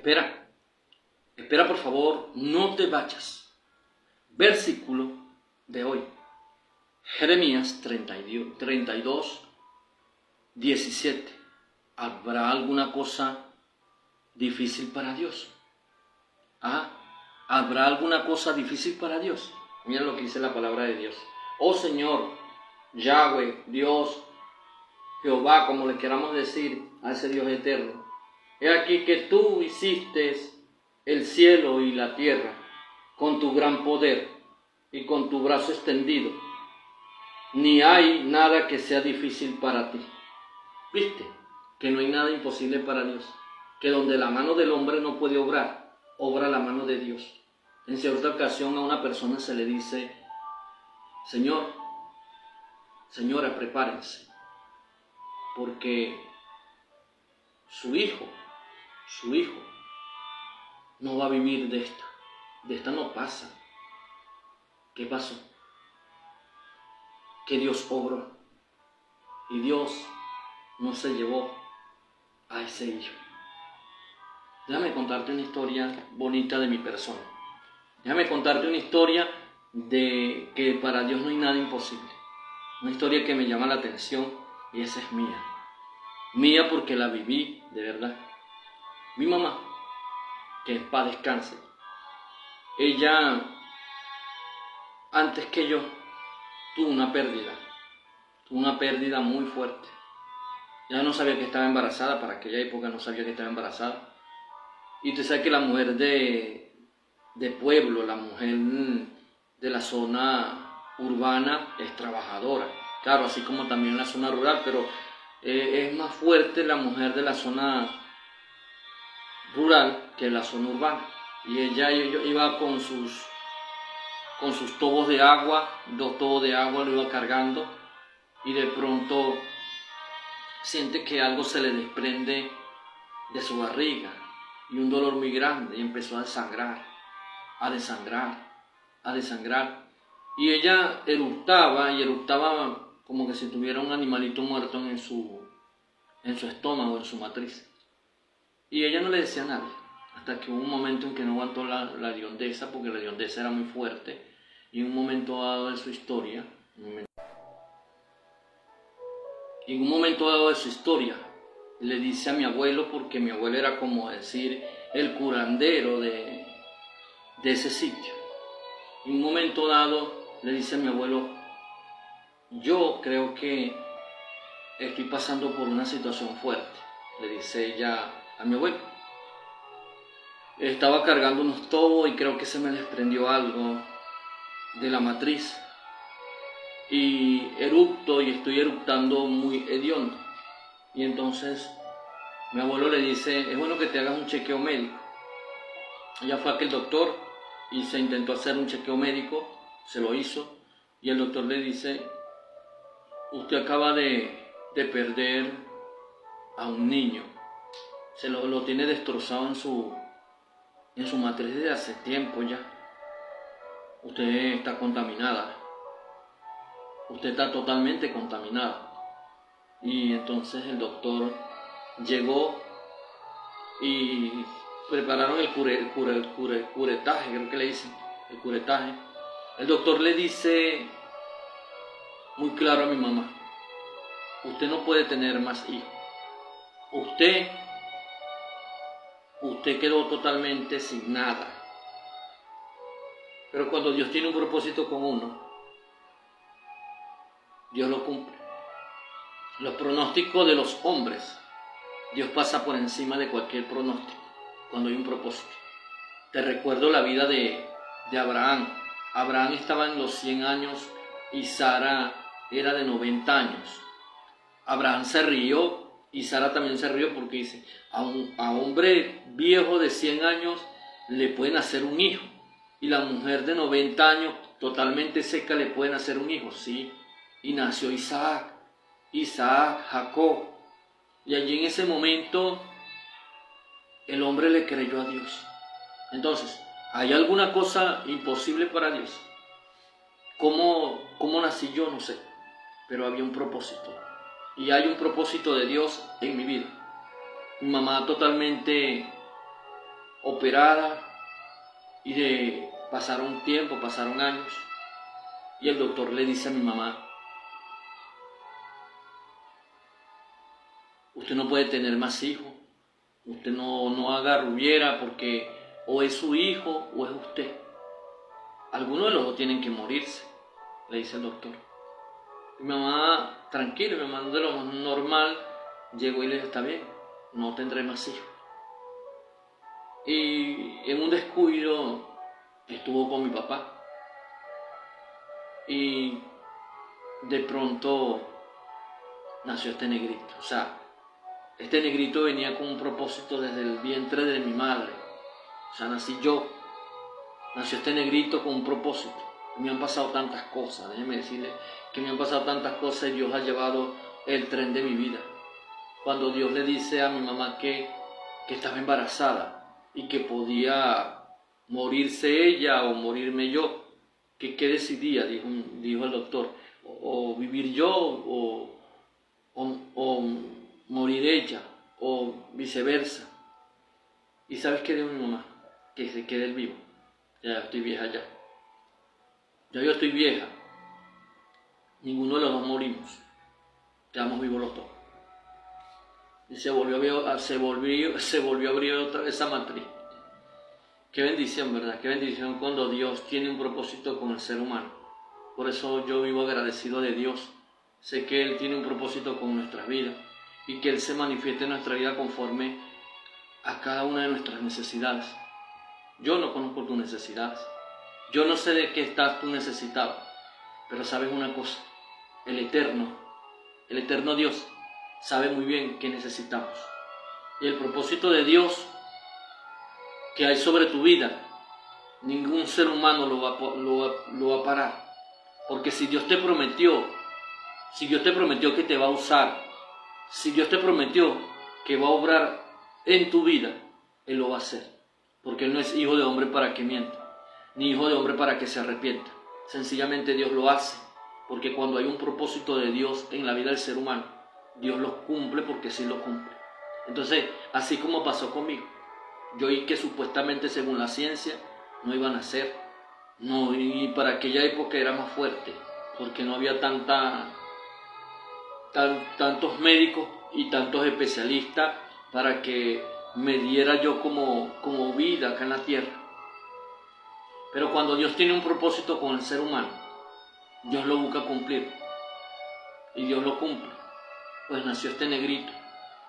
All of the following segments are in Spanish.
espera por favor, no te vayas. Versículo de hoy, Jeremías 32, 17. ¿Habrá alguna cosa difícil para Dios? ¿Habrá alguna cosa difícil para Dios? Mira lo que dice la palabra de Dios. Oh Señor, Yahweh, Dios, Jehová, como le queramos decir a ese Dios eterno. He aquí que tú hiciste el cielo y la tierra con tu gran poder y con tu brazo extendido. Ni hay nada que sea difícil para ti. ¿Viste? Que no hay nada imposible para Dios. Que donde la mano del hombre no puede obrar, obra la mano de Dios. En cierta ocasión a una persona se le dice: Señor, señora, prepárense, porque su hijo no va a vivir de esta no pasa. ¿Qué pasó? Que Dios obró y Dios no se llevó a ese hijo. Déjame contarte una historia bonita de mi persona. Déjame contarte una historia de que para Dios no hay nada imposible. Una historia que me llama la atención y esa es mía. Mía porque la viví de verdad. Mi mamá, que en paz descanse, ella, antes que yo, tuvo una pérdida muy fuerte. Ya no sabía que estaba embarazada, para aquella época no sabía que estaba embarazada. Y usted sabe que la mujer de pueblo, la mujer de la zona urbana es trabajadora. Claro, así como también en la zona rural, pero es más fuerte la mujer de la zona rural que la zona urbana. Y ella iba con sus tobos de agua, 2 tobos de agua lo iba cargando, y de pronto siente que algo se le desprende de su barriga y un dolor muy grande, y empezó a desangrar. Y ella eructaba como que si tuviera un animalito muerto en su estómago, en su matriz. Y ella no le decía a nadie, hasta que hubo un momento en que no aguantó la hediondeza, porque la hediondeza era muy fuerte, y en un momento dado de su historia, le dice a mi abuelo, porque mi abuelo era como decir el curandero de ese sitio. En un momento dado le dice a mi abuelo: yo creo que estoy pasando por una situación fuerte. Le dice ella a mi abuelo: estaba cargando unos tobos y creo que se me desprendió algo de la matriz. Y estoy eructando muy hediondo. Y entonces mi abuelo le dice: es bueno que te hagas un chequeo médico. Ella fue a aquel doctor y se intentó hacer un chequeo médico, se lo hizo, y el doctor le dice: usted acaba de perder a un niño, se lo tiene destrozado en su matriz desde hace tiempo ya. Usted está contaminada, usted está totalmente contaminada. Y entonces el doctor llegó y prepararon el curetaje, creo que le dicen, el curetaje. El doctor le dice muy claro a mi mamá: usted no puede tener más hijos. Usted quedó totalmente sin nada. Pero cuando Dios tiene un propósito con uno, Dios lo cumple. Los pronósticos de los hombres, Dios pasa por encima de cualquier pronóstico cuando hay un propósito. Te recuerdo la vida de Abraham. Abraham estaba en los 100 años y Sara era de 90 años. Abraham se rió y Sara también se rió, porque dice: a hombre viejo de 100 años le pueden hacer un hijo, y la mujer de 90 años totalmente seca le pueden hacer un hijo. Sí, y nació Isaac, Jacob. Y allí en ese momento el hombre le creyó a Dios. Entonces, ¿hay alguna cosa imposible para Dios? ¿Cómo nací yo? No sé, pero había un propósito. Y hay un propósito de Dios en mi vida. Mi mamá totalmente operada y pasaron tiempo, pasaron años, y el doctor le dice a mi mamá: usted no puede tener más hijos, usted no haga rubiera porque o es su hijo o es usted. Alguno de los dos tienen que morirse, le dice el doctor. Mi mamá, tranquila, mi mamá de lo más normal, llegó y le dijo: está bien, no tendré más hijos. Y en un descuido estuvo con mi papá. Y de pronto nació este negrito. O sea, este negrito venía con un propósito desde el vientre de mi madre. O sea, nací yo. Nació este negrito con un propósito. Me han pasado tantas cosas, déjeme decirle que me han pasado tantas cosas y Dios ha llevado el tren de mi vida. Cuando Dios le dice a mi mamá que estaba embarazada y que podía morirse ella o morirme yo, que qué decidía, dijo el doctor, o vivir yo o morir ella, o viceversa. ¿Y sabes qué dijo mi mamá? Que se quede él vivo. Ya estoy vieja ya. Ya yo estoy vieja. Ninguno de los dos morimos. Quedamos vivos los dos. Y se volvió a abrir otra vez esa matriz. Qué bendición, ¿verdad? Qué bendición cuando Dios tiene un propósito con el ser humano. Por eso yo vivo agradecido de Dios. Sé que Él tiene un propósito con nuestras vidas y que Él se manifieste en nuestra vida conforme a cada una de nuestras necesidades. Yo no conozco tus necesidades. Yo no sé de qué estás tú necesitado. Pero sabes una cosa, el eterno Dios sabe muy bien qué necesitamos. Y el propósito de Dios que hay sobre tu vida, ningún ser humano lo va a parar. Porque si Dios te prometió que te va a usar, si Dios te prometió que va a obrar en tu vida, Él lo va a hacer. Porque Él no es hijo de hombre para que mienta, ni hijo de hombre para que se arrepienta. Sencillamente Dios lo hace, porque cuando hay un propósito de Dios en la vida del ser humano, Dios lo cumple porque sí lo cumple. Entonces, así como pasó conmigo, yo oí que supuestamente según la ciencia no iban a nacer, no, y para aquella época era más fuerte, porque no había tantos médicos y tantos especialistas para que me diera yo como vida acá en la tierra. Pero cuando Dios tiene un propósito con el ser humano, Dios lo busca cumplir. Y Dios lo cumple. Pues nació este negrito.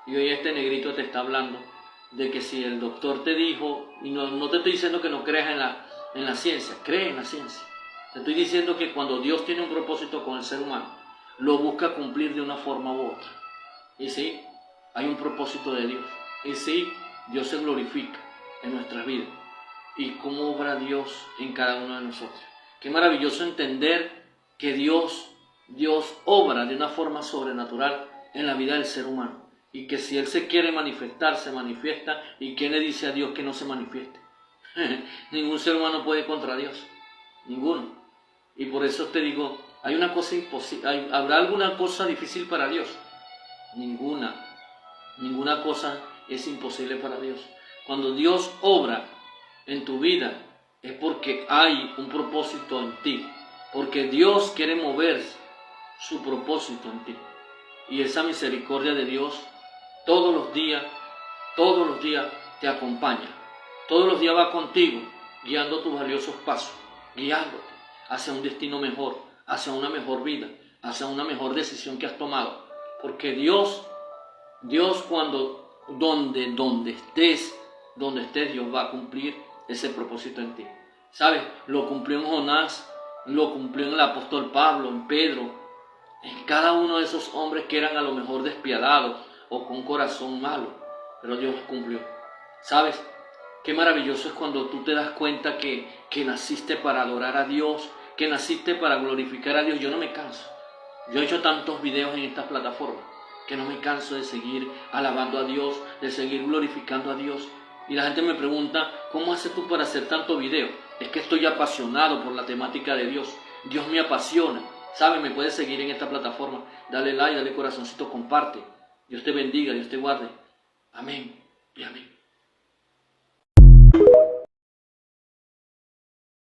Y hoy este negrito te está hablando de que si el doctor te dijo, y no te estoy diciendo que no creas en la ciencia, cree en la ciencia. Te estoy diciendo que cuando Dios tiene un propósito con el ser humano, lo busca cumplir de una forma u otra. Y sí, hay un propósito de Dios. Y sí, Dios se glorifica en nuestras vidas. Y cómo obra Dios en cada uno de nosotros. Qué maravilloso entender que Dios obra de una forma sobrenatural en la vida del ser humano. Y que si Él se quiere manifestar, se manifiesta. ¿Y quién le dice a Dios que no se manifieste? Ningún ser humano puede contra Dios. Ninguno. Y por eso te digo, ¿hay una cosa imposible? ¿Habrá alguna cosa difícil para Dios? Ninguna. Ninguna cosa es imposible para Dios. Cuando Dios obra en tu vida es porque hay un propósito en ti. Porque Dios quiere mover su propósito en ti. Y esa misericordia de Dios todos los días te acompaña. Todos los días va contigo, guiando tus valiosos pasos, guiándote hacia un destino mejor, hacia una mejor vida, hacia una mejor decisión que has tomado. Porque Dios donde estés, Dios va a cumplir ese propósito en ti. ¿Sabes? Lo cumplió en Jonás, lo cumplió en el apóstol Pablo, en Pedro, en cada uno de esos hombres que eran a lo mejor despiadados o con corazón malo, pero Dios cumplió. ¿Sabes? Qué maravilloso es cuando tú te das cuenta que naciste para adorar a Dios, que naciste para glorificar a Dios. Yo no me canso. Yo he hecho tantos videos en esta plataforma que no me canso de seguir alabando a Dios, de seguir glorificando a Dios. Y la gente me pregunta, ¿cómo haces tú para hacer tanto video? Es que estoy apasionado por la temática de Dios. Dios me apasiona. ¿Sabes? Me puedes seguir en esta plataforma. Dale like, dale corazoncito, comparte. Dios te bendiga, Dios te guarde. Amén y amén.